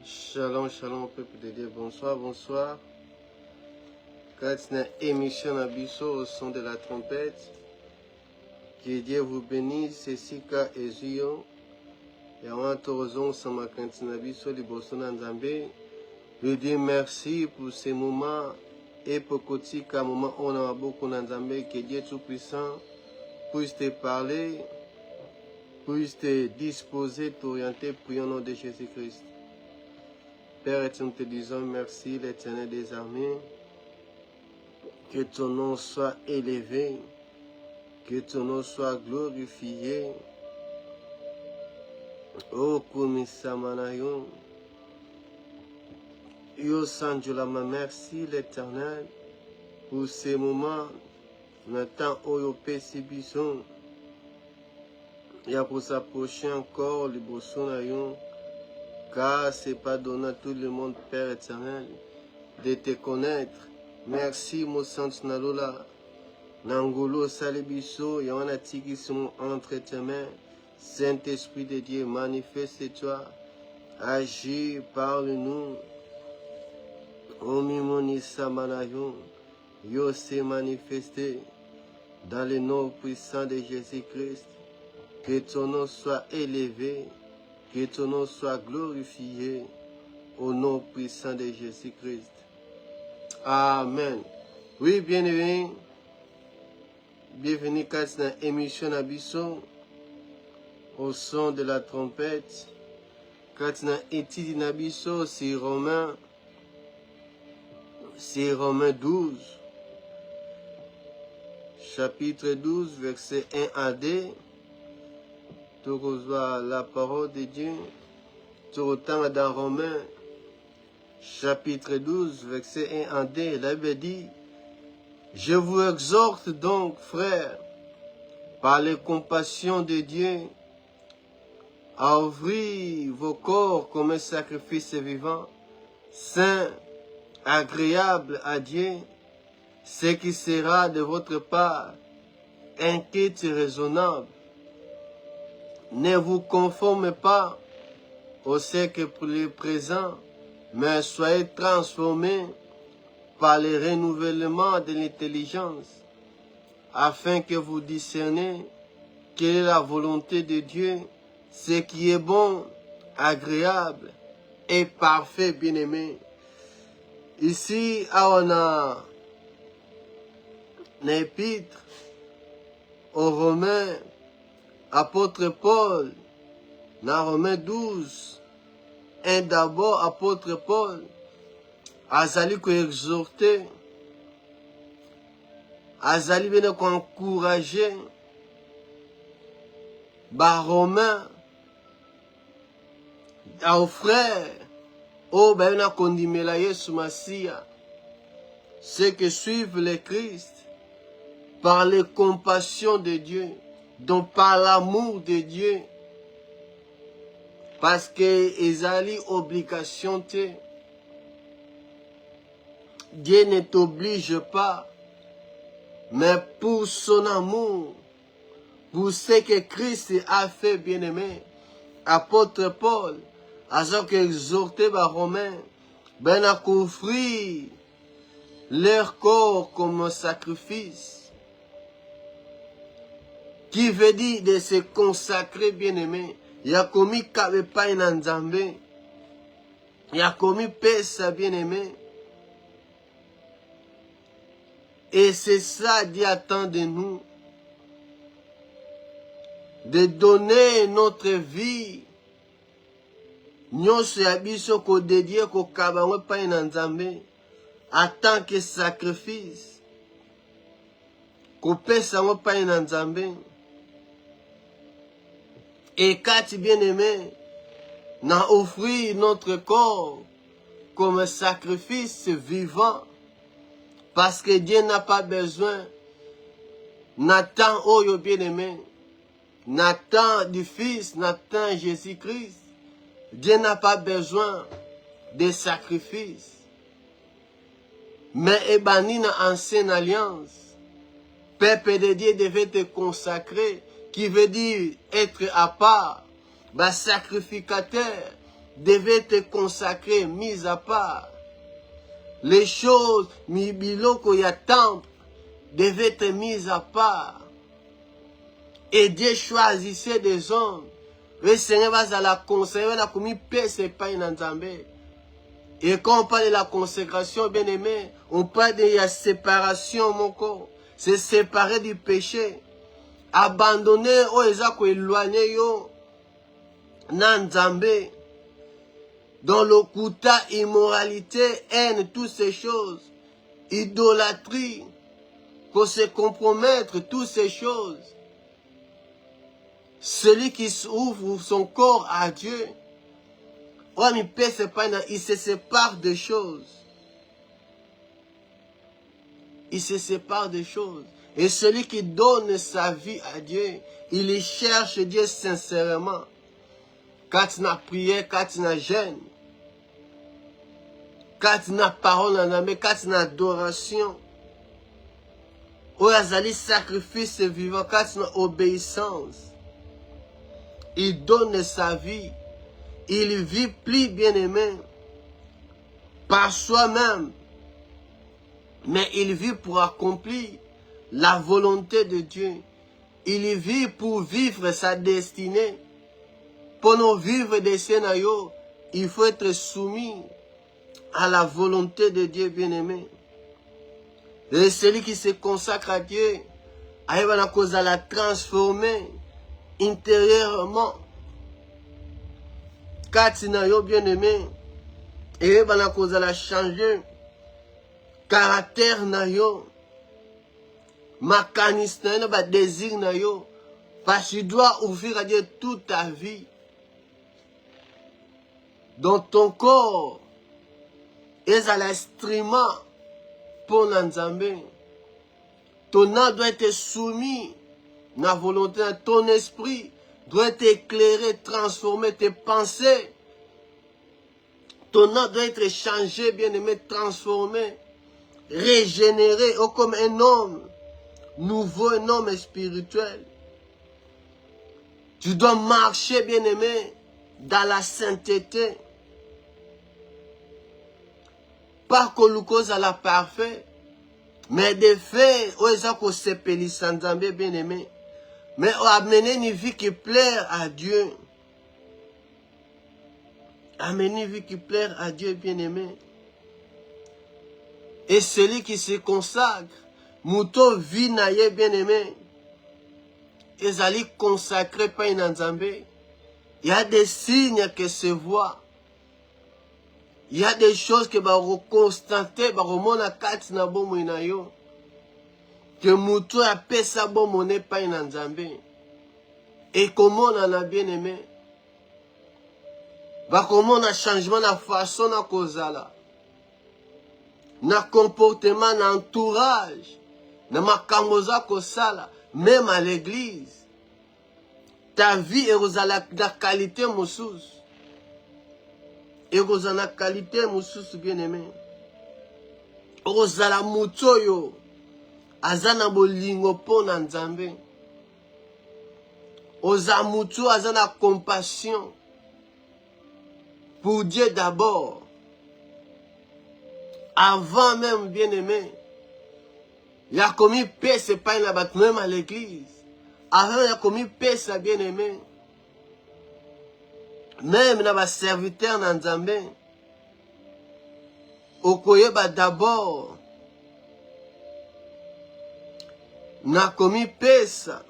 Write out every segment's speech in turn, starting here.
Shalom, shalom, peuple de Dieu. Bonsoir, bonsoir. Quand c'est une émission à Bissau au son de la trompette, que Dieu vous bénisse, c'est Sika et Zion. Et avant tout, on s'en va quand c'est à Bissau, les Boston en Zambie. Je dis merci pour ces moments et pour qu'un moment où on a beaucoup en Zambie, que Dieu Tout-Puissant puisse te parler, puisse te disposer, t'orienter pour le nom de Jésus-Christ. Père, et nous te disons merci, l'Éternel des armées, que ton nom soit élevé, que ton nom soit glorifié. Oh, Kumisamanayon, Yo Sanjolama, merci l'Éternel pour ces moments, le temps où yo Pessibison, et pour s'approcher encore, le Bossonayon, car ce n'est pas donné à tout le monde, Père éternel, de te connaître. Merci, mon Saint Nalola. Nangolo Salibiso, Yana Tiki sont entre tes mains. Saint-Esprit de Dieu, manifeste-toi. Agis, parle-nous. Omimoni Samanayon, Yo s'est manifesté dans le nom puissant de Jésus-Christ. Que ton nom soit élevé. Que ton nom soit glorifié au nom puissant de Jésus-Christ. Amen. Oui, bienvenue. Bienvenue à cette émission à Bissau au son de la trompette. Quand on a étudié dans Bissau, c'est Romains 12. Chapitre 12, verset 1 à 2. Tu reçois la parole de Dieu. Tu retournes dans Romains, chapitre 12, verset 1 à 2. La Bible dit, je vous exhorte donc, frères, par les compassions de Dieu, à offrir vos corps comme un sacrifice vivant, saint, agréable à Dieu, ce qui sera de votre part inquiète et raisonnable. Ne vous conformez pas au siècle présent, mais soyez transformés par le renouvellement de l'intelligence, afin que vous discerniez quelle est la volonté de Dieu, ce qui est bon, agréable et parfait, bien-aimé. Ici, on a un épître aux Romains, apôtre Paul, dans Romains 12, un d'abord, apôtre Paul, azali ko exhorter, azali bene ko encourager, ba Romains, aux frères, au ben na kondimela Yesu Masia, ceux qui suivent le Christ, par les compassions de Dieu, donc par l'amour de Dieu, parce que ezali obligation te. Dieu ne t'oblige pas, mais pour son amour, pour ce que Christ a fait, bien-aimé, apôtre Paul, a exhorté les Romains, ben à offrir leur corps comme un sacrifice, qui veut dire de se consacrer, bien-aimé. Il a commis Kabepa Nzambe, il a commis Pesa, bien-aimé. Et c'est ça, Dieu attend de nous, de donner notre vie, nyonso ya biso ko dédié ko kabango pa na Nzambe, en tant que sacrifice, ko pesa ngo pa na Nzambe. Et quand bien-aimé, n'a offrir notre corps comme un sacrifice vivant, parce que Dieu n'a pas besoin, n'attend Oyo bien-aimé, n'attend du Fils, n'attend Jésus-Christ. Dieu n'a pas besoin de sacrifices. Mais Ebani dans ancienne alliance, peuple de Dieu devait te consacrer, qui veut dire être à part, sacrificateur, devaient être consacrées, mises à part. Les choses, mibiloko ya temple, devaient être mises à part. Et Dieu choisissait des hommes. Le Seigneur va à la consécration, a commis paix, c'est pas une Nzambe. Et quand on parle de la consécration, bien aimé, on parle de la séparation, mon corps. C'est séparer du péché. Abandonner, oh, ezako éloigner yo, Nzambe. Dans l'okuta, immoralité, haine, toutes ces choses. Idolâtrie, qu'on se compromettre, toutes ces choses. Celui qui ouvre son corps à Dieu, il se sépare de choses. Il se sépare de choses. Et celui qui donne sa vie à Dieu, il y cherche Dieu sincèrement. Quand tu as prié, quand tu as jeûne, quand tu as parole en âme, quand tu as adoration, ou azali sacrifice vivant, quand tu as obéissance, il donne sa vie. Il vit plus bien-aimé par soi-même, mais il vit pour accomplir la volonté de Dieu. Il vit pour vivre sa destinée. Pour nous vivre des scénarios, il faut être soumis à la volonté de Dieu bien-aimé. Et celui qui se consacre à Dieu, arrive à la cause à la transformer intérieurement. Katinayo bien-aimé, et la cause à la changer caractère nayo, mécanisme nayo, ba désir nayo, parce que tu dois ouvrir à Dieu toute ta vie. Dans ton corps, et à l'instrument pour Nzambe. Ton âme doit être soumis à la volonté, ton esprit doit être éclairé, transformé, tes pensées. Ton âme doit être changé, bien-aimé, transformé, régénéré, comme un homme nouveau, un homme spirituel. Tu dois marcher, bien-aimé, dans la sainteté. Pas qu'on nous cause à la parfaite, mais des faits, on est qu'on s'appelle sans Nzambe, bien-aimé. Mais on a amené une vie qui plaire à Dieu. Amener une vie qui plaire à Dieu, bien-aimé. Et celui qui se consacre, mouton vie naïe, bien-aimé. Ils allaient consacrer pas une Nzambe. Il y a des signes qui se voient. Il y a des choses que va reconstater, va remonter à quatre na bon moinayo. Que mouton a pesa bon monnaie pas une Nzambe. Et comment on en a bien aimé. Va comment on a changement de façon à cause là. Na comportement, na entourage, na makamoza kosala, même à l'église. Ta vie est la qualité moussous. Et vous en a qualité moussous bien aimé. Ozala mutoyo. Azana bolingo po na Nzambe. Oza muto azana compassion. Pour Dieu d'abord. Avant même bien aimé. Il a commis paix, c'est pas une abat, même à l'église. Avant il a commis paix, ça bien aimé. Même dans les serviteurs dans Nzambe, okoyeba d'abord, n'a commis pesa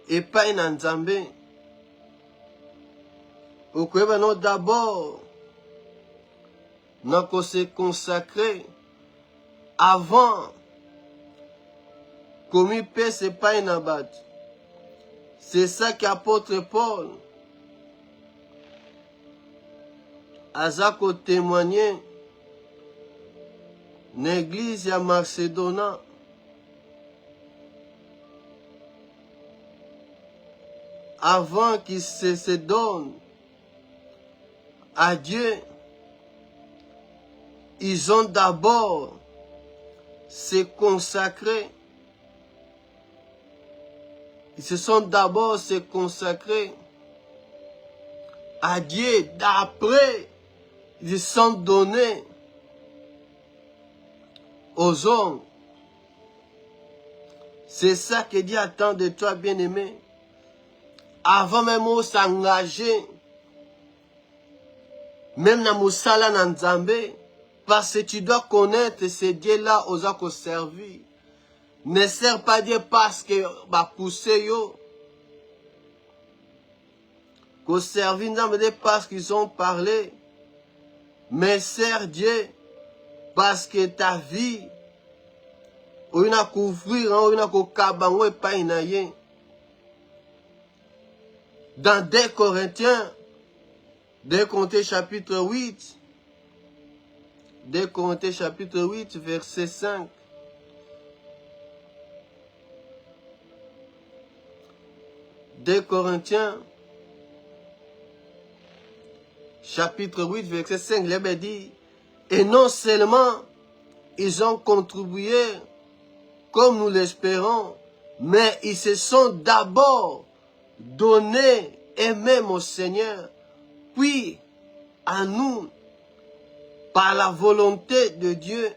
et pas dans Nzambe. Okoyeba non d'abord, n'a se consacrer avant, commis pesa et pas une abat. C'est ça qu'apôtre Paul Azako témoigné l'église à Macédoine avant qu'il se donne à Dieu. Ils ont d'abord se consacré. Ils se sont d'abord se consacrés à Dieu d'après ils sont donnés aux hommes. C'est ça que Dieu attend de toi, bien-aimé. Avant même de s'engager, même dans Moussala Nanzambe, parce que tu dois connaître ce Dieu-là aux actes servir. Ne sert pas Dieu parce que va pousser yo. Qu'au servir parce qu'ils ont parlé. Mais sert Dieu parce que ta vie, on a couvrir, on a kabango et pas inaye. Dans 2 Corinthiens, 2 Corinthiens chapitre 8, 2 Corinthiens chapitre 8, verset 5. 2 Corinthiens chapitre 8, verset 5, il avait dit, et non seulement ils ont contribué comme nous l'espérons, mais ils se sont d'abord donnés eux-mêmes au Seigneur, puis à nous, par la volonté de Dieu.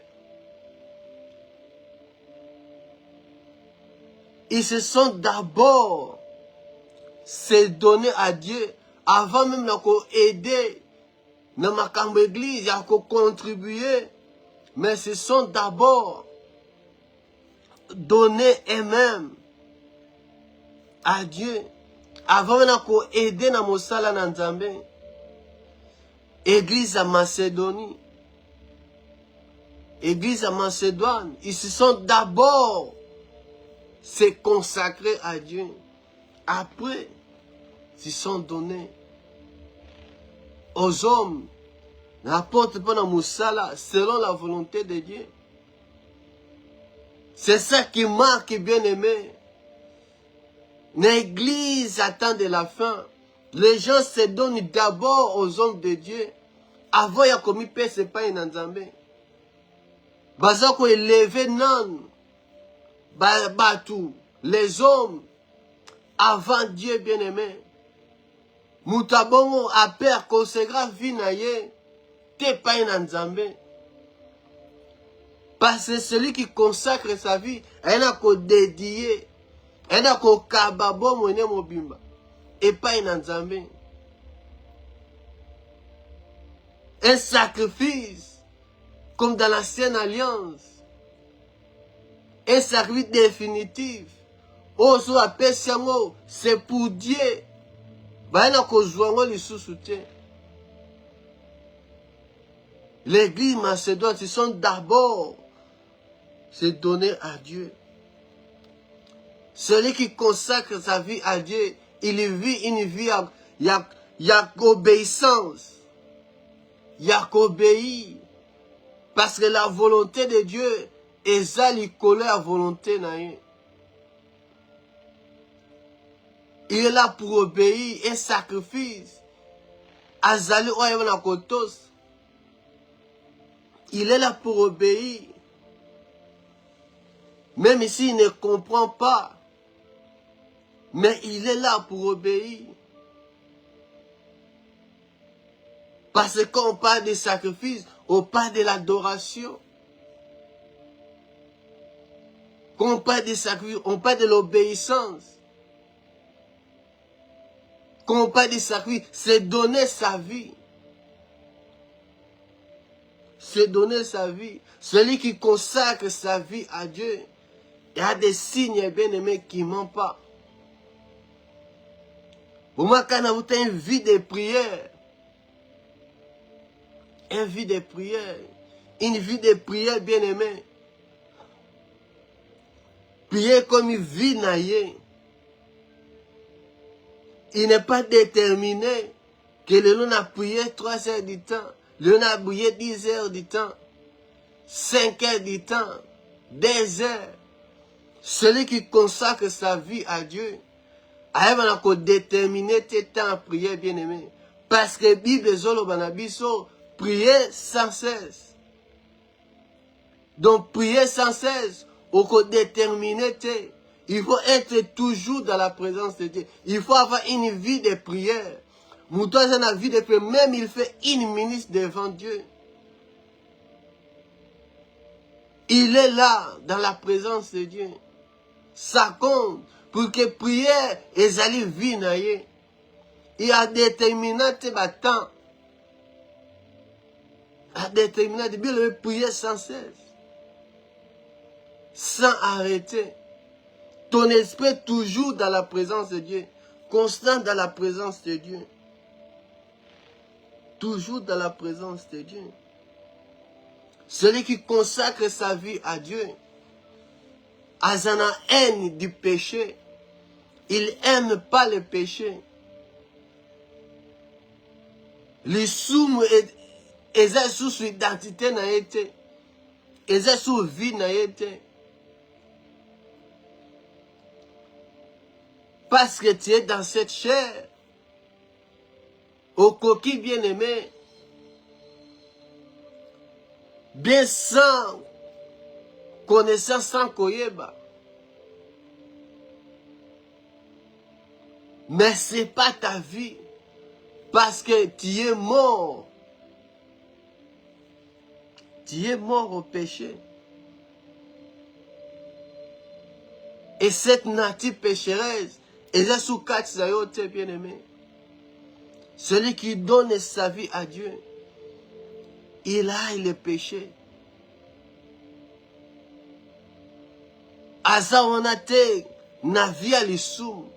Ils se sont d'abord donnés à Dieu, avant même d'aider dans ma église, à contribuer, mais ce sont d'abord donnés eux-mêmes à Dieu, avant même d'aider dans Moussala Nanzambe, église à Macédonie, église à Macédoine, ils se sont d'abord consacrés à Dieu. Après, ils sont donnés aux hommes, n'apporte pas dans Moussala, selon la volonté de Dieu. C'est ça qui marque, bien aimé. L'église attend de la fin. Les gens se donnent d'abord aux hommes de Dieu. Avant, il y a commis paix, c'est pas une Nzambe. Bazako élevé nan. Batou. Les hommes, avant Dieu, bien aimé. Moutabongo a peur conségra vie naye. T'es pas une Nzambe. Parce que celui qui consacre sa vie, elle a qu'au dédié, elle a qu'au kababo mouné mobimba, et pas une Nzambe. Un sacrifice, comme dans l'ancienne alliance, un sacrifice définitif, oso appelle siango, c'est pour Dieu. Elle a qu'au jouango les sous-soutiens. L'église macédoine, ce sont d'abord se donner à Dieu. Celui qui consacre sa vie à Dieu, il vit une vie, il y a qu'obéissance. Il y a qu'obéir. Parce que la volonté de Dieu est ça, il colle à la volonté. Il est là pour obéir, un sacrifice. Azali oyevana kotos. Il est là pour obéir. Même s'il ne comprend pas, mais il est là pour obéir. Parce qu'on parle de sacrifice, on parle de l'adoration. Quand on parle de sacrifice, on parle de l'obéissance. Quand on parle de sacrifice, c'est donner sa vie. C'est donner sa vie. Celui qui consacre sa vie à Dieu, il y a des signes bien-aimés qui ne mentent pas. Pour moi, quand vous avez une vie de prière, une vie de prière bien-aimée, prier comme une vie naïe. Il n'est pas déterminé que le l'on a prié 3 heures du temps, le l'on a prié 10 heures du temps, 5 heures du temps, 2 heures. Celui qui consacre sa vie à Dieu, il va déterminer tes temps à prier, bien-aimé. Parce que la Bible dit prier sans cesse. Donc, prier sans cesse, il faut déterminer. Il faut être toujours dans la présence de Dieu. Il faut avoir une vie de prière. Mouton dans la vie de paix, même il fait une minute devant Dieu. Il est là, dans la présence de Dieu. Ça compte pour que prière et aller vinailler. Il a déterminé tes temps. A déterminé de bien le prier sans cesse. Sans arrêter. Ton esprit toujours dans la présence de Dieu. Constant dans la présence de Dieu. Toujours dans la présence de Dieu. Celui qui consacre sa vie à Dieu, a une haine du péché. Il n'aime pas le péché. Les soum et sous identité n'a été. Et sous vie n'a été. Parce que tu es dans cette chair. Au coquille bien-aimé. Bien sans connaissance, sans koyeba. Mais ce n'est pas ta vie. Parce que tu es mort. Tu es mort au péché. Et cette nature pécheresse, et là sous quatre zayote bien-aimé. Celui qui donne sa vie à Dieu, il a le péché. Asa onate na via lisum.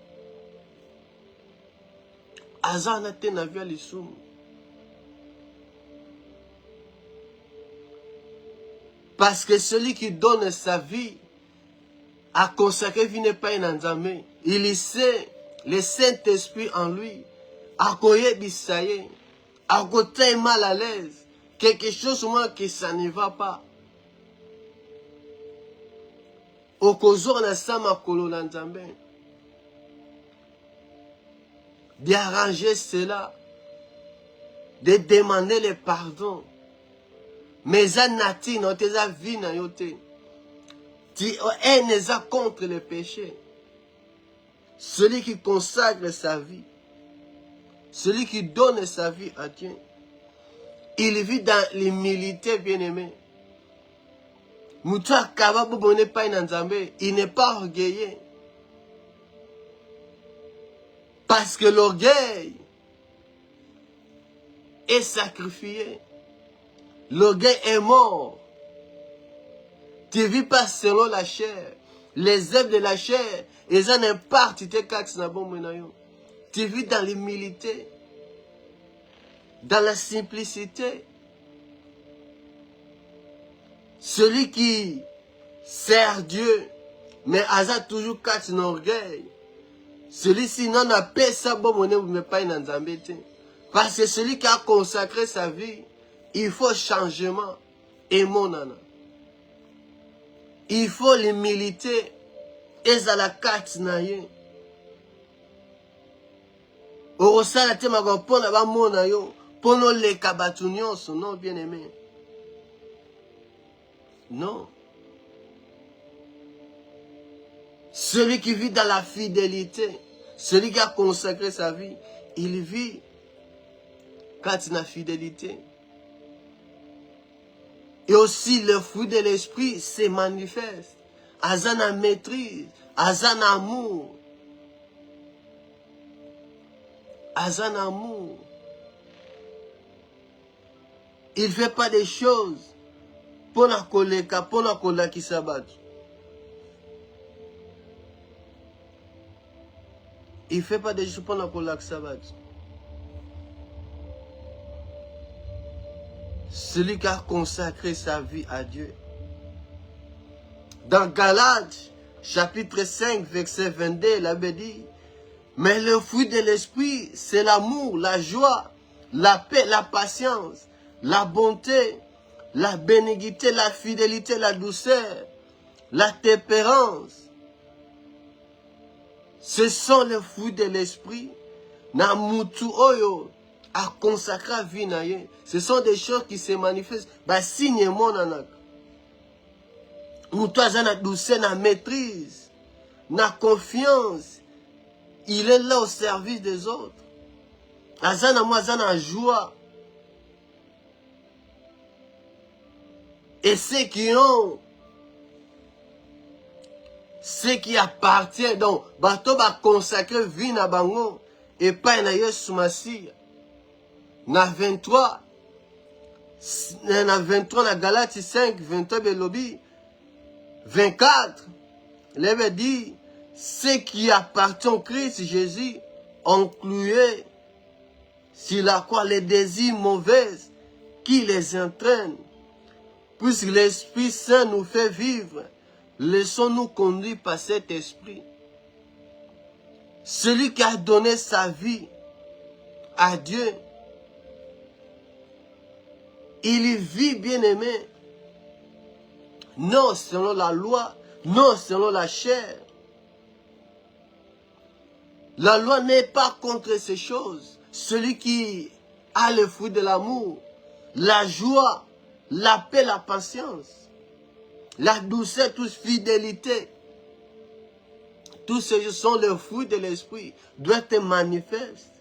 Asa onate na via lisum. Parce que celui qui donne sa vie à consacrer vie n'est pas un enjamé. Il sait le Saint-Esprit en lui. À koye bisaye. À côté mal à l'aise. Quelque chose moi que ça ne va pas. Au kozo na sama kolo nanzambe. D'arranger cela. De demander le pardon. Mais à nati non te za vie na yote. Tu es contre le péché. Celui qui consacre sa vie. Celui qui donne sa vie à Dieu. Il vit dans l'humilité, bien-aimé. Moussa Kababu n'est pas un Nzambe. Il n'est pas orgueilleux. Parce que l'orgueil est sacrifié. L'orgueil est mort. Tu ne vis pas selon la chair. Les œuvres de la chair, ils en impartent, tu vis dans l'humilité. Dans la simplicité. Celui qui sert Dieu, mais a toujours quatre orgueil. Celui-ci n'en a pas ça, mais pas une Nzambete. Parce que celui qui a consacré sa vie, il faut changement. Et mon âme. Il faut l'humilité. Et ça la carte naye. Orosala te magopona ba mona yo. Pono le kabatunyon son non bien aimé. Non. Celui qui vit dans la fidélité, celui qui a consacré sa vie, il vit quand il a la fidélité. Et aussi le fruit de l'esprit se manifeste. Azana maîtrise, azana amour. Azana amour. Il ne fait pas des choses pour la koleka, pour la kola qui s'abat. Il ne fait pas des choses pour la kola qui s'abat. Celui qui a consacré sa vie à Dieu. Dans Galates, chapitre 5, verset 22, il avait dit, mais le fruit de l'esprit, c'est l'amour, la joie, la paix, la patience, la bonté, la bénignité, la fidélité, la douceur, la tempérance. Ce sont les fruits de l'esprit. Na mutu oyo a consacré vie na ye. Ce sont des choses qui se manifestent. Bah signe mon anak. Mutu a na douceur, na maîtrise, na confiance. Il est là au service des autres. Azana moi, azana joie. Et ceux qui ont, ceux qui appartiennent, donc, bato va consacrer vie na bango, et pas na Yesu Masiya. Na 23, na Galati 5, 23 belobi, 24, il veut dire, ceux qui appartiennent au Christ Jésus, incluaient sur la croix les désirs mauvais qui les entraînent. Puisque l'Esprit Saint nous fait vivre, laissons-nous conduire par cet Esprit. Celui qui a donné sa vie à Dieu, il y vit, bien-aimé, non selon la loi, non selon la chair. La loi n'est pas contre ces choses. Celui qui a le fruit de l'amour, la joie, la paix, la patience, la douceur, toute fidélité, tous ces sont les fruits de l'esprit, doivent être manifestes.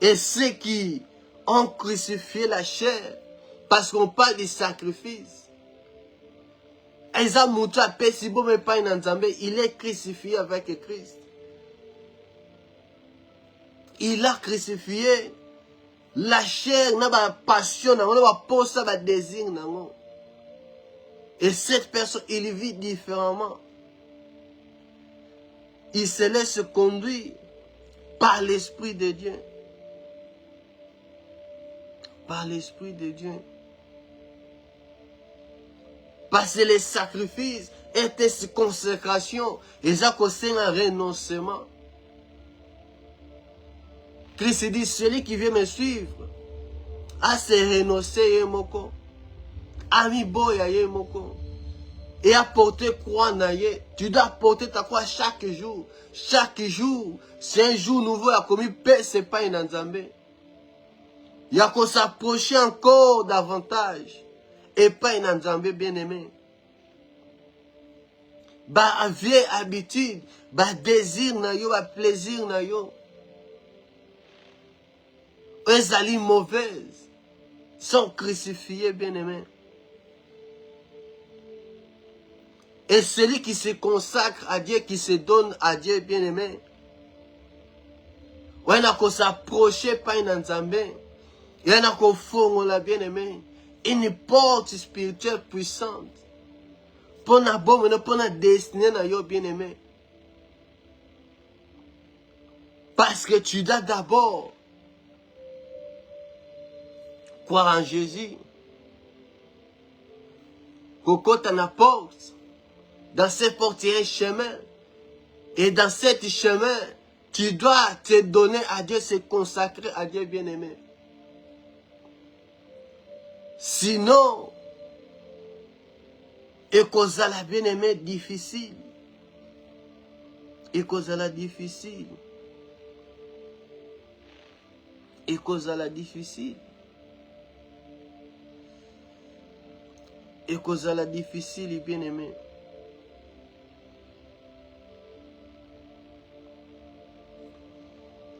Et ceux qui ont crucifié la chair, parce qu'on parle du sacrifice, il est crucifié avec Christ. Il a crucifié la chair, la passion, la désir. Et cette personne, il vit différemment. Il se laisse conduire par l'Esprit de Dieu. Par l'Esprit de Dieu. Parce que les sacrifices étaient cette consécration. Et ça c'est un renoncement. Christ dit, celui qui veut me suivre, a se renoncer yemoko, a mi boya yemoko, et à porter croix naye. Tu dois porter ta croix chaque jour. Chaque jour, c'est un jour nouveau. Il y a commis paix, c'est pas une Nzambe. Il y a qu'on s'approcher encore davantage. Et pas une Nzambe bien-aimé. Bah, vieille habitude, bah, désir na yo, bah, plaisir na yo. Les alliés mauvaises sont crucifiés, bien-aimés. Et celui qui se consacre à Dieu, qui se donne à Dieu, bien-aimé, il y a qu'on s'approcher pas une Nzambe. Il y a qu'on fonde la bien-aimé. Une porte spirituelle puissante. Pour la bonne, pour la destinée, bien-aimé. Parce que tu dois d'abord croire en Jésus. Coco t'en apporte. Dans cette porte, il y a un chemin. Et dans ce chemin, tu dois te donner à Dieu, se consacrer à Dieu bien-aimé. Sinon, et cause la bien-aimé difficile. Et cause la difficile. Et cause la difficile. Et cause la difficile, bien-aimé.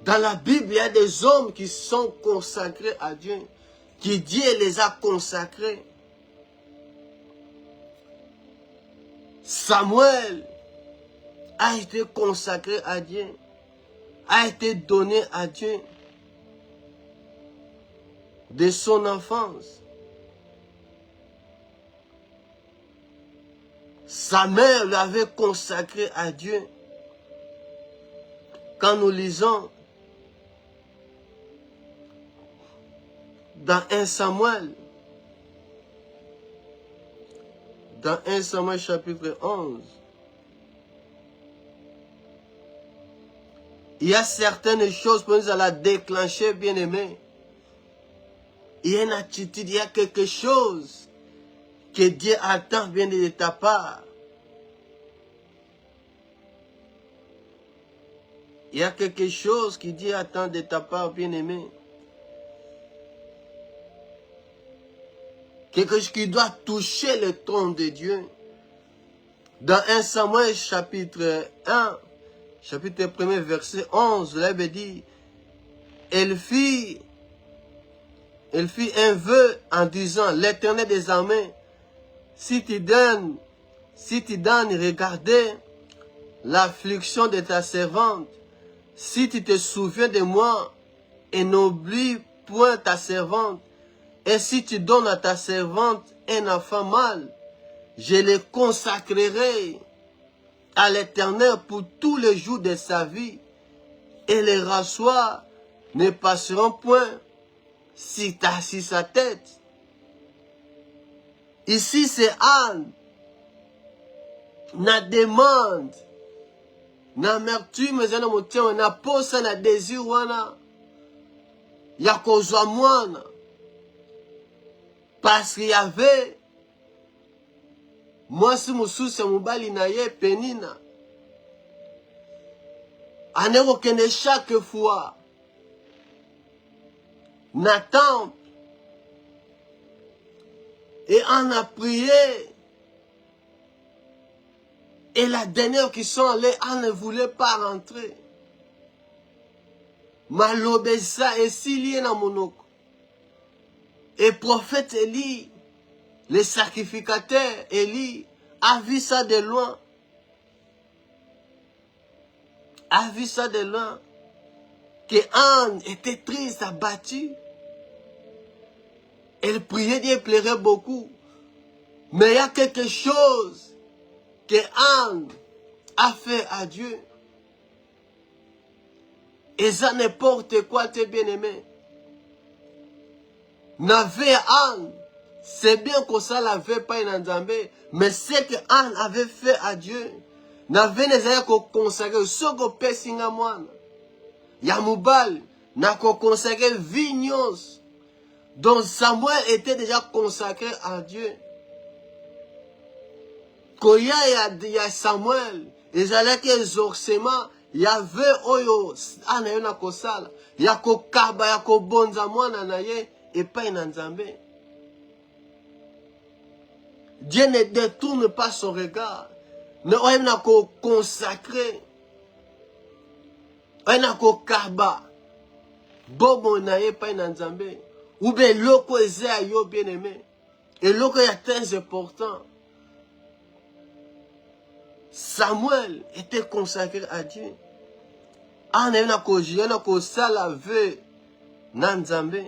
Dans la Bible, il y a des hommes qui sont consacrés à Dieu, qui Dieu les a consacrés. Samuel a été consacré à Dieu, a été donné à Dieu de son enfance. Sa mère l'avait consacré à Dieu. Quand nous lisons dans 1 Samuel, chapitre 11, il y a certaines choses pour nous à la déclencher, bien-aimés. Il y a une attitude, il y a quelque chose que Dieu attend bien de ta part. Il y a quelque chose que Dieu attend de ta part, bien-aimé. Quelque chose qui doit toucher le trône de Dieu. Dans 1 Samuel chapitre 1, chapitre 1, verset 11, la Bible dit, elle fit un vœu en disant, l'Éternel des armées, si tu donnes regarder l'affliction de ta servante, si tu te souviens de moi et n'oublie point ta servante, et si tu donnes à ta servante un enfant mâle, je le consacrerai à l'Éternel pour tous les jours de sa vie, et les rasoirs ne passeront point sur sa tête. Ici, c'est Anne. Na demande, na amertume, na motia, na posa, na désir, wana, ya kozwa mwana. Parce qu'il y avait, moi, si moussus, mobali na ye, penina. Ane kende chaque fois, na temple, et on a prié. Et la dernière qui sont allés, on ne voulait pas rentrer. Malobesa et Sili na monoko. Et prophète Élie, le sacrificateur Élie, a vu ça de loin. A vu ça de loin. Que Anne était triste, abattue. Elle priait, Dieu pleurait beaucoup. Mais il y a quelque chose que Anne a fait à Dieu. Et ça n'importe quoi, tes bien-aimés. N'avait Anne, c'est bien que ça l'avait pas une Nzambé, mais ce que Anne avait fait à Dieu, n'avait n'ezaya ko consacrer, ce que pesinga moine. Yamoubal, n'a ko consacrer vignos, dont Samuel était déjà consacré à Dieu. Quand il y a Samuel, ils allaient exorcement, il y avait Oyo, Anayona Kosala, il y a Kokaba, il y a Kobonza, Mwana Naye, et pas une Nzambé. Dieu ne détourne pas son regard. Ne oyena ko consacré. Oyena ko kaba. Bobo Naye, pas une Nzambé. Ou bien loko eze yo bien aimé. Et loko est très important. Samuel était consacré à Dieu. Ana ko sala ve na Nzambe.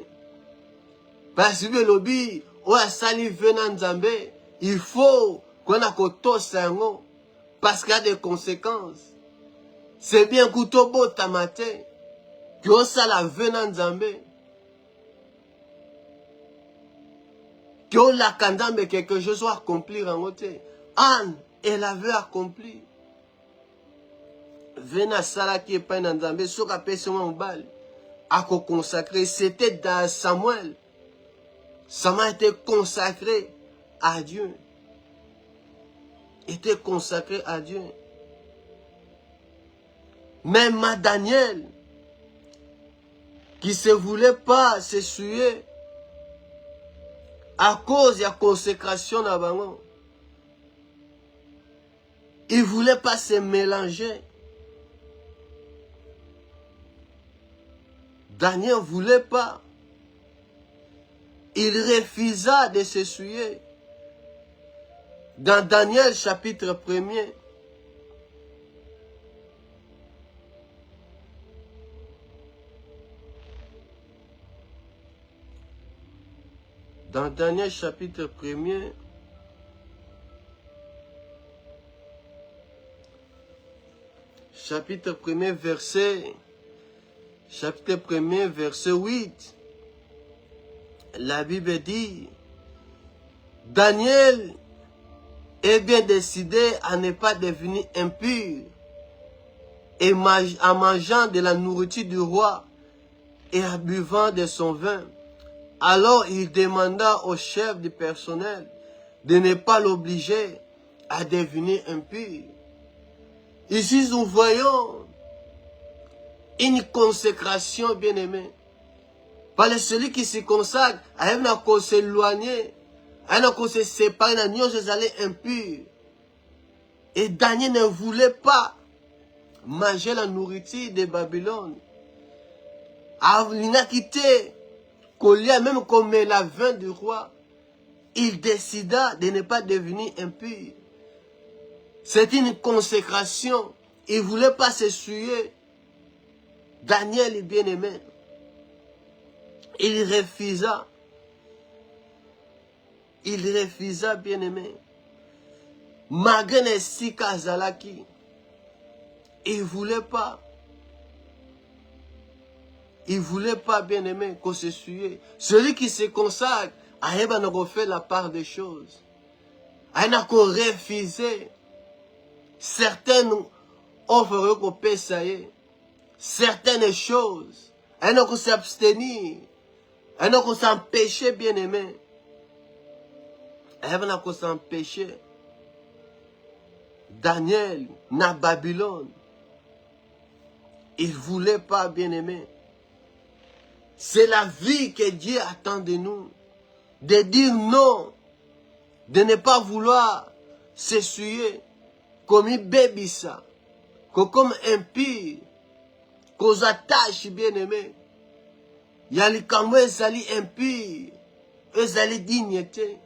Parce que lobi o asali ve na Nzambe, il faut qu'on a koto sango parce qu'il y a des conséquences. C'est bien kuto bo tamate que o sala ve na Nzambe. Que o la kandambe quelque chose soit accomplir en côté. Anne, elle avait accompli. Vena sala qui est pas dans Nzambe, soka pese mwa mbali. Ako consacré, c'était dans Samuel. Samuel était consacré à Dieu. Était consacré à Dieu. Même Daniel, qui ne voulait pas s'essuyer à cause de la consécration d'Abangon. Il ne voulait pas se mélanger. Daniel ne voulait pas. Il refusa de s'essuyer. Dans Daniel chapitre 1er, dans Daniel chapitre 1er, chapitre 1er verset 8, la Bible dit, Daniel est bien décidé à ne pas devenir impur et en mangeant de la nourriture du roi et en buvant de son vin. Alors il demanda au chef du personnel de ne pas l'obliger à devenir impur. Ici, nous voyons une consécration bien-aimée. Par celui qui se consacre, il n'a qu'à s'éloigner, il n'a qu'à se séparer, il n'a qu'à s'aller impur. Et Daniel ne voulait pas manger la nourriture de Babylone. Il n'a quitté Colia, même comme la vin du roi. Il décida de ne pas devenir impur. C'est une consécration. Il ne voulait pas s'essuyer. Daniel est bien-aimé. Il refusa. Il refusa, bien-aimé. Malgré les six Kazalaki, il ne voulait pas. Il ne voulait pas, bien-aimé, qu'on s'essuie. Celui qui se consacre, il va nous refaire la part des choses. Il n'a qu'à refuser certaines offres qu'on peut essayer. Certaines choses. Il n'a qu'à s'abstenir. Il n'a qu'à s'empêcher, bien-aimé. Il n'a qu'à s'empêcher. Daniel, na Babylone, il ne voulait pas, bien-aimé. C'est la vie que Dieu attend de nous. De dire non. De ne pas vouloir s'essuyer comme un bébé ça. Comme impie. Qu'on attache, bien-aimé. Il y a les camoués, ils sont impies. Ils sont dignité.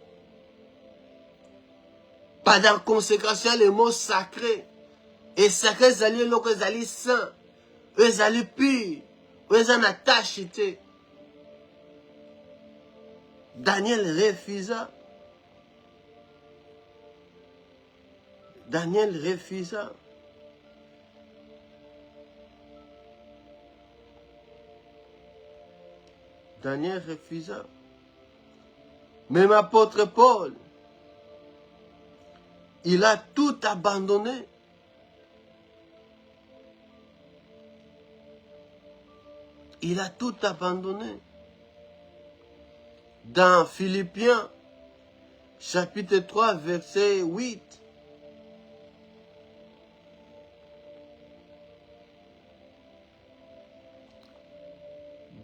Pendant la consécration, les mots sacrés. Et sacrés, ils sont saints. Ils sont purs. Ils sont attachés. Daniel refusa. Daniel refusa. Daniel refusa. Même l'apôtre Paul, il a tout abandonné. Il a tout abandonné. Dans Philippiens, chapitre 3, verset 8.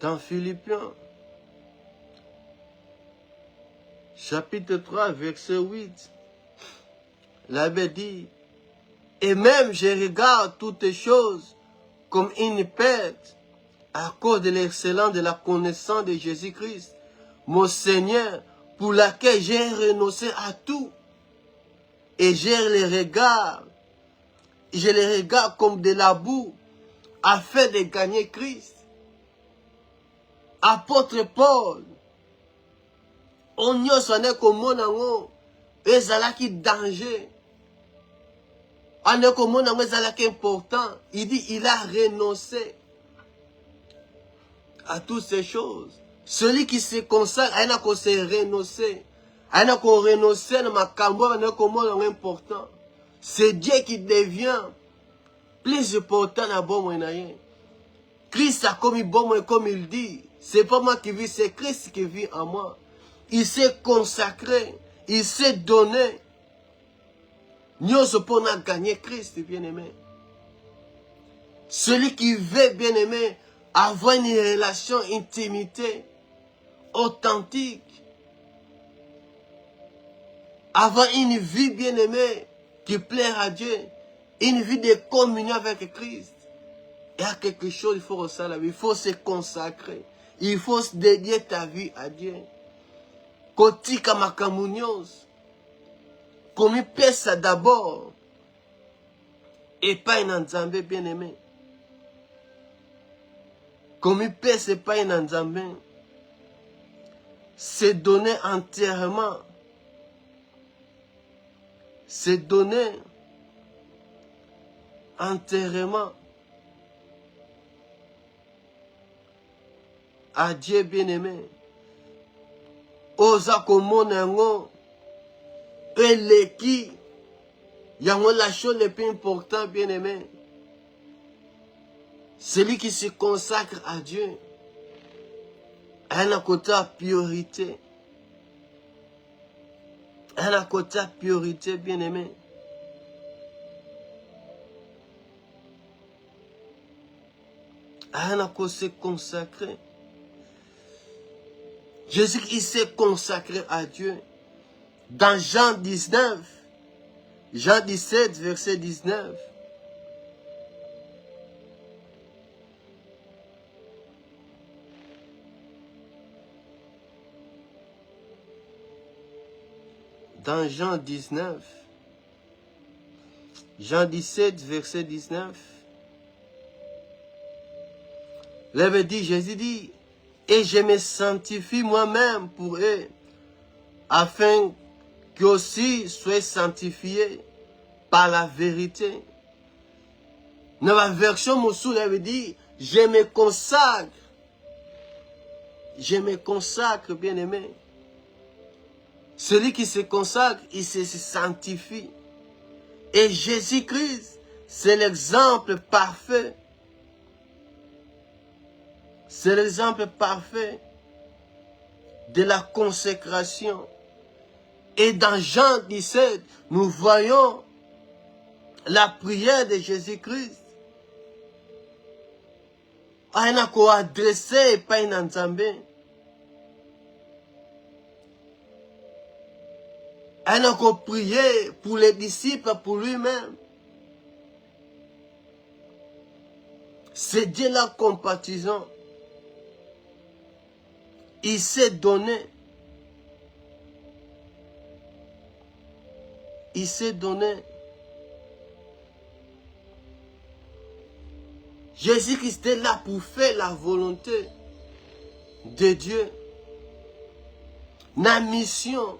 Dans Philippiens, chapitre 3, verset 8. La Bible dit, et même je regarde toutes choses comme une perte à cause de l'excellence de la connaissance de Jésus-Christ, mon Seigneur, pour laquelle j'ai renoncé à tout. Et je les regarde comme de la boue, afin de gagner Christ. Apôtre Paul, on y a comme mon ezalaki danger. On est comme mon ezalaki important. Il dit, il a renoncé à toutes ces choses. Celui qui se consacre, il n'a qu'à se renoncer. Il n'a qu'à renoncer à ma cambo, il n'a qu'à mon important. C'est Dieu qui devient plus important à bon moyen. Christ a commis bon moyen, comme il dit. C'est pas moi qui vis, c'est Christ qui vit en moi. Il s'est consacré, il s'est donné. Nous pour gagner Christ, bien-aimé. Celui qui veut, bien-aimé, avoir une relation intimité, authentique, avoir une vie, bien-aimée, qui plaît à Dieu, une vie de communion avec Christ. Il y a quelque chose, il faut ressentir la vie, il faut se consacrer, il faut se dédier ta vie à Dieu. Kotika makamunios, comme il paie ça d'abord, et pas une Nzambe bien-aimé. Comme il paie, c'est pas une Nzambe. C'est donner entièrement. C'est donner entièrement à Dieu bien-aimé. Osa komona yango eleki yango la chose le plus importante bien-aimé. Celui qui se consacre à Dieu a un côté priorité. Un côté priorité bien-aimé. Un côté se consacrer. Jésus, il s'est consacré à Dieu. Dans Jean 19, Jean 17, verset 19. dans Jean 19, Jean 17, verset 19, là, dit, Jésus dit, et je me sanctifie moi-même pour eux, afin qu'eux aussi soient sanctifiés par la vérité. Dans la version Moussou, il dit, je me consacre, bien-aimé. Celui qui se consacre, il se sanctifie. Et Jésus-Christ, c'est l'exemple parfait. C'est l'exemple parfait de la consécration. Et dans Jean 17, nous voyons la prière de Jésus-Christ. Il n'a qu'à adresser pas une Nzambe. Il n'a qu'à prier pour les disciples, pour lui-même. C'est Dieu la compatissant. Il s'est donné. Il s'est donné. Jésus-Christ est là pour faire la volonté de Dieu. La mission.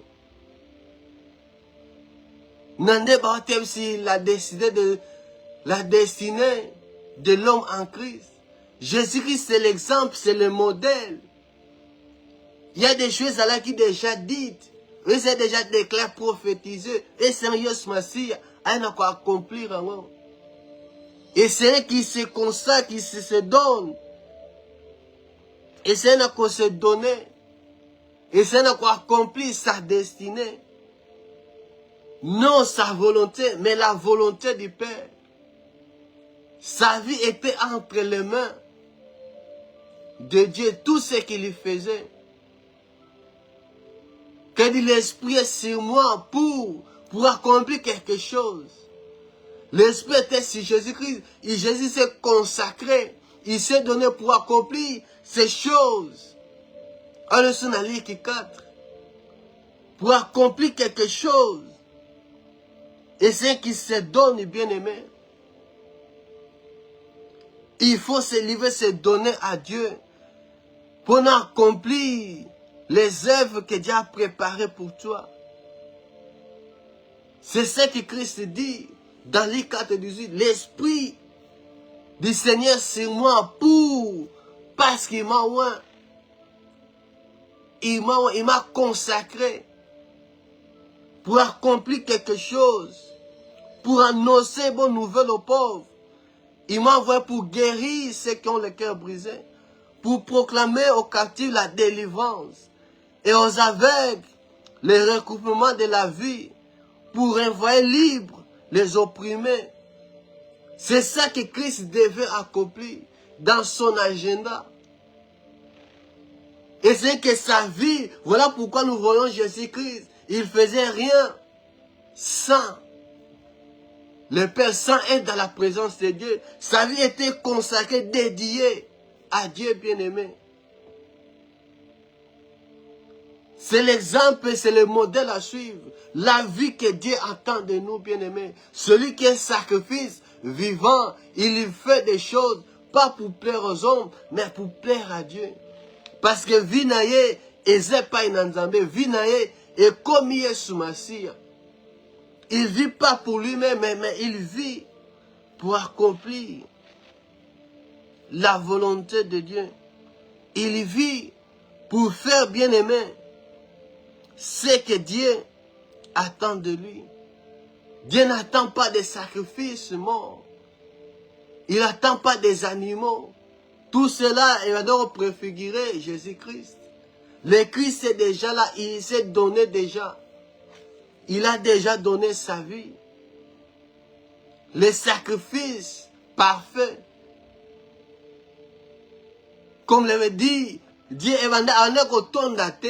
Nande Baptême, s'il a décidé de la destinée de l'homme en Christ. Jésus-Christ, c'est l'exemple, c'est le modèle. Il y a des choses là qui sont déjà dites. Oui, c'est déjà déclaré, prophétisé. Et Seigneur Massia, il n'a qu'à accomplir encore. Et c'est un qui se consacre, qui se donne. Et c'est un qui se donne. Et c'est un qui accomplit sa destinée. Non sa volonté, mais la volonté du Père. Sa vie était entre les mains de Dieu, tout ce qu'il faisait. Que l'Esprit est sur moi pour accomplir quelque chose. L'Esprit était sur Jésus-Christ. Et Jésus s'est consacré. Il s'est donné pour accomplir ces choses. En le son 4. Pour accomplir quelque chose. Et c'est qui se donne, bien-aimé. Il faut se livrer, se donner à Dieu. Pour accomplir les œuvres que Dieu a préparées pour toi. C'est ce que Christ dit dans Luc 4:18. L'Esprit du Seigneur sur moi parce qu'il m'a oint. Il m'a consacré pour accomplir quelque chose, pour annoncer bonne nouvelle aux pauvres. Il m'a envoyé pour guérir ceux qui ont le cœur brisé, pour proclamer aux captifs la délivrance et aux aveugles le recouvrement de la vie, pour envoyer libres les opprimés. C'est ça que Christ devait accomplir dans son agenda. Et c'est que sa vie, voilà pourquoi nous voyons Jésus-Christ. Il faisait rien sans. Le Père sans être dans la présence de Dieu. Sa vie était consacrée, dédiée à Dieu bien-aimé. C'est l'exemple, c'est le modèle à suivre. La vie que Dieu attend de nous, bien-aimés. Celui qui est sacrifice vivant, il fait des choses, pas pour plaire aux hommes, mais pour plaire à Dieu. Parce que Vinaye, et pas Inanzambe, Vinaye, et comme il est sous Massia. Il ne vit pas pour lui-même, mais il vit pour accomplir la volonté de Dieu. Il vit pour faire bien-aimé ce que Dieu attend de lui. Dieu n'attend pas des sacrifices morts. Il n'attend pas des animaux. Tout cela, il va donc préfigurer Jésus-Christ. Le Christ est déjà là, il s'est donné déjà. Il a déjà donné sa vie. Le sacrifice parfait. Comme l'avait dit, Dieu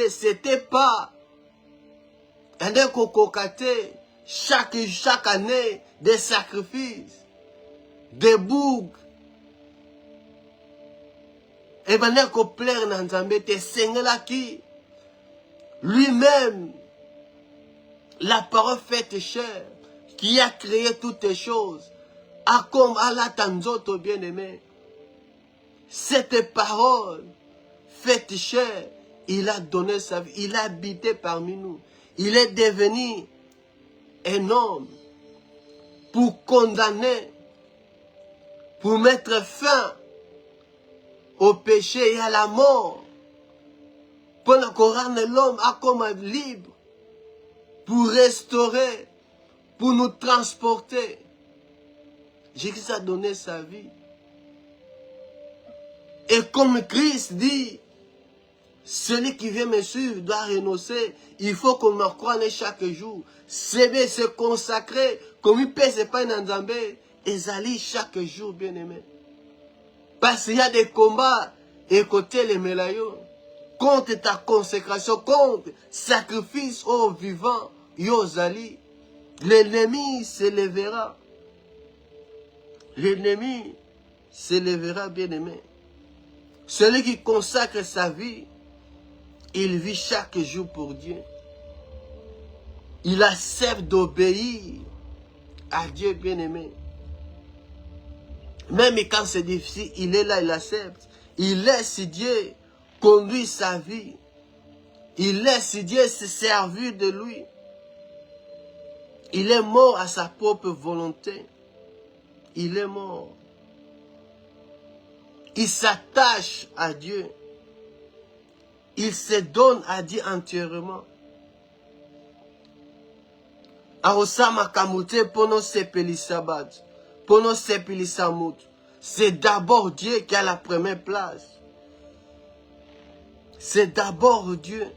c'était pas chaque année des sacrifices, des boucs. Et maintenant qu'on plaire dans Nzambe, te Seigneur qui lui-même, la parole faite chair, qui a créé toutes les choses, a comme Allah Tanzoto bien-aimé. Cette parole faite chair, il a donné sa vie, il a habité parmi nous. Il est devenu un homme pour condamner, pour mettre fin au péché et à la mort, pour rendre l'homme à comme libre, pour restaurer, pour nous transporter. Jésus a donné sa vie. Et comme Christ dit, celui qui vient me suivre doit renoncer. Il faut qu'on me croie chaque jour. C'est bien se consacrer, comme il peut se pas dans Nzambe, et zali chaque jour, bien aimé. Parce qu'il y a des combats, écoutez les mélayons, contre ta consécration, contre sacrifice au vivant, yo zali. L'ennemi se lèvera. L'ennemi se lèvera, bien aimé. Celui qui consacre sa vie, il vit chaque jour pour Dieu. Il accepte d'obéir à Dieu bien-aimé. Même quand c'est difficile, il est là, il accepte. Il laisse Dieu conduire sa vie. Il laisse Dieu se servir de lui. Il est mort à sa propre volonté. Il est mort. Il s'attache à Dieu. Il se donne à Dieu entièrement. Arosama kamute pono sepeli sabat, pono sepeli samut. C'est d'abord Dieu qui a la première place. C'est d'abord Dieu.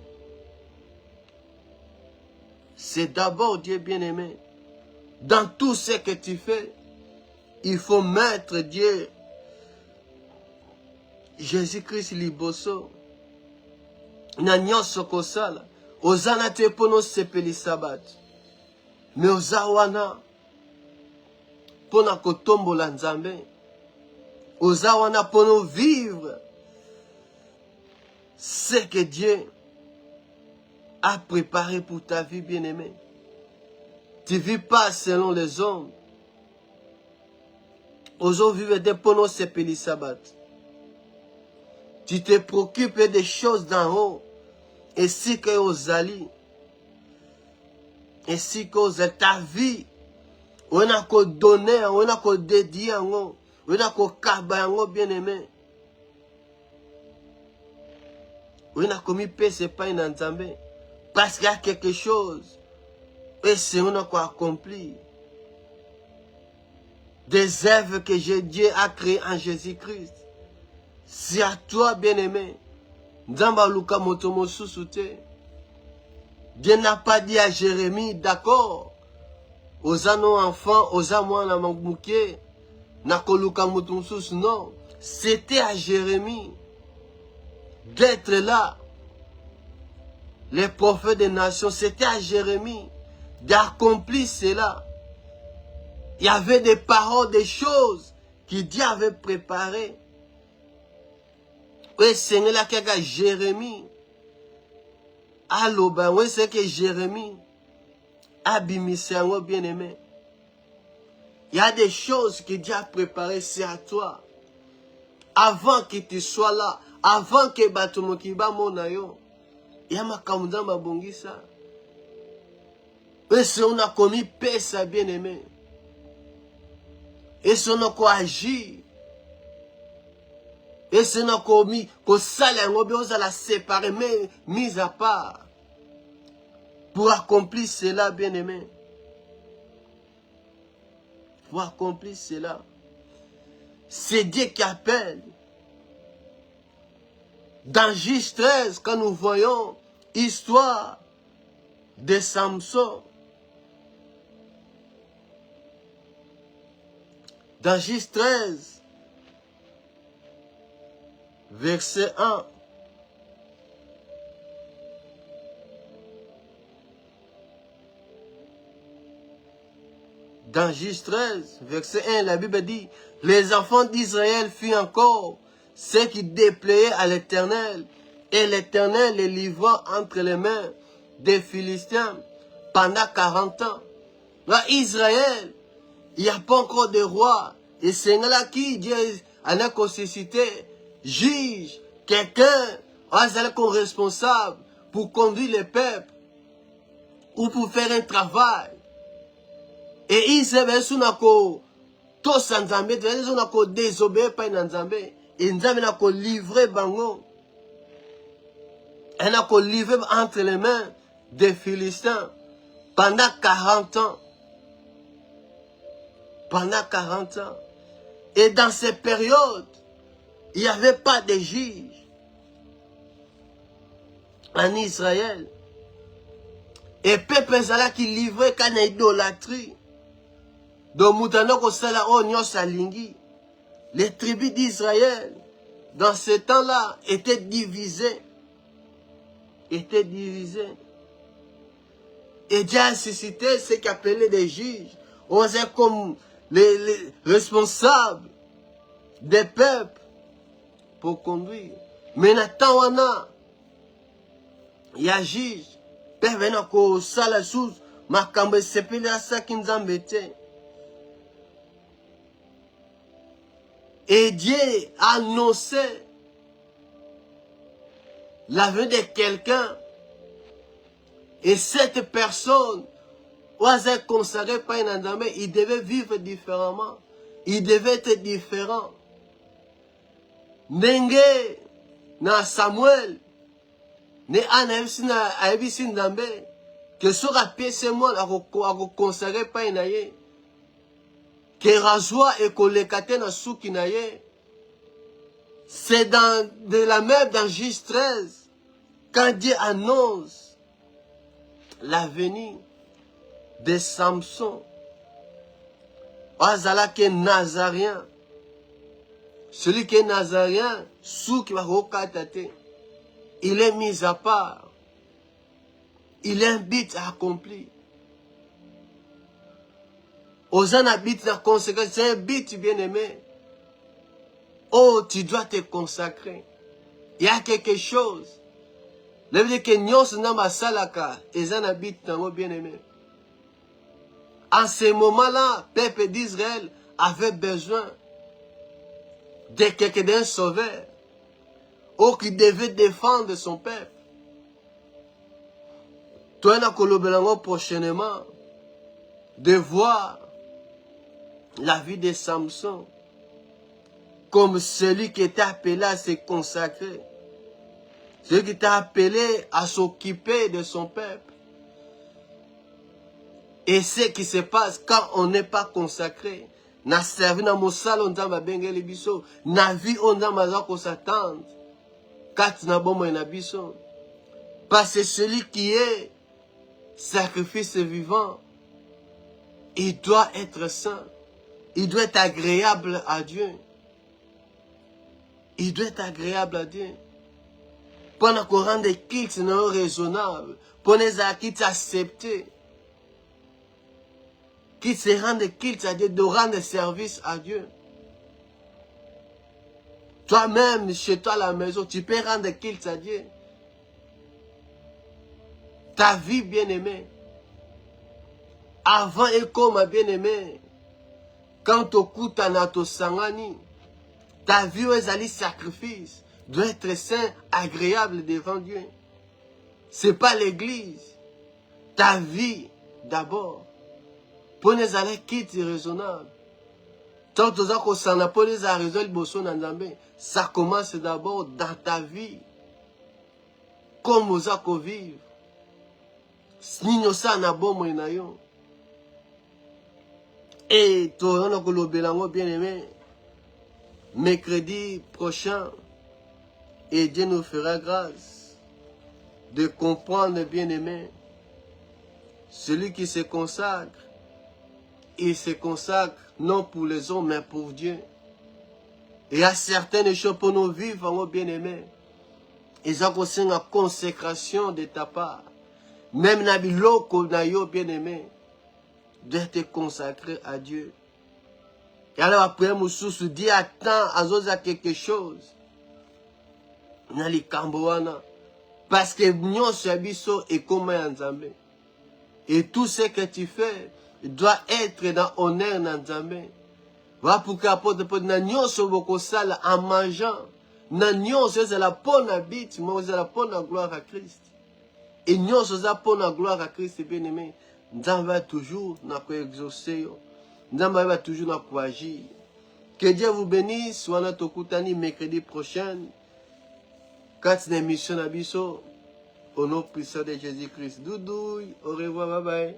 C'est d'abord Dieu bien-aimé. Dans tout ce que tu fais, il faut mettre Dieu. Jésus-Christ liboso. Na nyonso kosala. Ozana te pono sepeli sabat. Mais ozawana pona kotombola Nzambe. Ozawana pono vivre ce que Dieu a préparé pour ta vie bien-aimée. Tu ne vis pas selon les hommes. Ozo vivre de pono sepeli sabat. Tu te préoccupes des choses d'en haut. Et si que ozali. Et si que ta vie. On a qu'à donner, on a qu'à dédier, on a qu'à kaba bien aimé. On a commis c'est pas une Nzambe. Parce qu'il y a quelque chose. Et c'est on a qu'à accomplir. Des œuvres que Dieu a créées en Jésus-Christ. C'est à toi, bien-aimé. Nzamba luka motomo susute. Dieu n'a pas dit à Jérémie, d'accord. Aux nos enfants, aux amours na mangmuke. Na koluka motomo sus, non. C'était à Jérémie d'être là. Les prophètes des nations, c'était à Jérémie d'accomplir cela. Il y avait des paroles, des choses que Dieu avait préparées. Oui, c'est là qu'il y a Jérémie. Allô, ben oui, c'est que Jérémie a bimissé un bien-aimé. Il y a des choses que Dieu a préparées, c'est à toi. Avant que tu sois là, avant que Batomo Kiba Monayo, il y a ma kamouda ma bongisa. Et si on a commis paix, ça bien-aimé. Et si on a quoi agir. Et si on a commis, qu'on sale un obé, on la séparer, mais mise à part. Pour accomplir cela, bien-aimé. Pour accomplir cela. C'est Dieu qui appelle. Dans Juge 13, quand nous voyons l'histoire de Samson. Dans Juge 13, verset 1. Dans Juge 13, verset 1, la Bible dit, les enfants d'Israël firent encore ce qui déplaisait à l'Éternel, et l'Éternel les livra entre les mains des Philistins pendant 40 ans. Dans Israël, il n'y a pas encore de roi. Et c'est là qui Dieu en a suscité, juge, quelqu'un, comme responsable pour conduire le peuple ou pour faire un travail. Et Israël, tout sans Nzambe, ils désobéir par Nzambe. Et Nzambe n'a livré bango. Elle n'a livré entre les mains des Philistins pendant 40 ans. Pendant 40 ans. Et dans ces périodes, il n'y avait pas de juges en Israël. Et peuple Zala qui livrait quand idolâtrie. Donc, Moutano Kosala Onyo Salingi. Les tribus d'Israël, dans ce temps-là, étaient divisées. Étaient divisées. Et Dieu a suscité ce qu'il appelait des juges. On sait comme les responsables des peuples pour conduire. Mais maintenant, il y a juge. Père venant ko sala sous ma kambe sepele asa kinzambete. Et Dieu a annoncé la venue de quelqu'un. Et cette personne, oise consacrée par un Nzambe, il devait vivre différemment. Il devait être différent. Nenge na Samuel, ne ana aebisi Nzambe, que sera pièce moi à consacrer par un aye. Que rasoir et kolekate na souki na ye. C'est dans de la même dans Juge 13, quand Dieu annonce la venue de Samson. Azala qui est Nazarien. Celui qui est Nazarien, souki va rokatate. Il est mis à part. Il a un but accompli. Osan habite la conséquence, c'est un but bien-aimé. Oh, tu dois te consacrer. Il y a quelque chose. Le fait que nyos na masalaka, Osan habite dans bien-aimé. En ce moment-là, le peuple d'Israël avait besoin de quelqu'un d'un sauveur. Ou qui devait défendre son peuple. Toi, na kolobelango prochainement, de voir la vie de Samson comme celui qui était appelé à se consacrer, celui qui était appelé à s'occuper de son peuple. Et ce qui se passe quand on n'est pas consacré, na servi na mosala on tamba bengeli biso, na vie on tamba zako s'attendre, kat na bomo na biso, parce que celui qui est sacrifice vivant, il doit être saint. Il doit être agréable à Dieu. Il doit être agréable à Dieu. Pendant qu'on rende quitte non raisonnable, pour les acquittes acceptés, qui se rendent quitte à Dieu, de rendre service à Dieu. Toi-même, chez toi à la maison, tu peux rendre quitte à Dieu. Ta vie bien-aimée, avant et comme bien-aimé, quand tu écoutes un sangani, ta vie est allée sacrifice, doit être saint, agréable devant Dieu. Ce n'est pas l'église. Ta vie d'abord. Pour les aller quitter raisonnable. Tant que tu as pour les résoudre, ça commence d'abord dans ta vie. Comme vous avez vivre. Et tu as bien aimé. Mercredi prochain, et Dieu nous fera grâce de comprendre, bien aimé, celui qui se consacre, il se consacre non pour les hommes, mais pour Dieu. Il y a certaines choses pour nous vivre, bien aimé. Ils ont aussi une consécration de ta part. Même Nabiloko Nayo, bien aimé, doit te consacrer à Dieu. Et alors après, Moussou se dit, attends, à quelque chose. Nali Kamboana. Parce que nous, c'est Abisso et comment ensemble. Et tout ce que tu fais doit être dans honneur dans Nzambe. Voilà pourquoi apôtre Paul na nyonso bokosala en mangeant. Na nyonso ezala pona bit, mo ezala pona gloire à Christ. Et nyonso za pona gloire à Christ bien-aimé. Nzambe va toujours na ko exaucer yo. Nzambe va toujours na ko agir. Que Dieu vous bénisse. Wana tokutani mercredi prochain. Quatre émissions na biso. Au nom puissant de Jésus-Christ. Doudouille. Au revoir. Bye bye.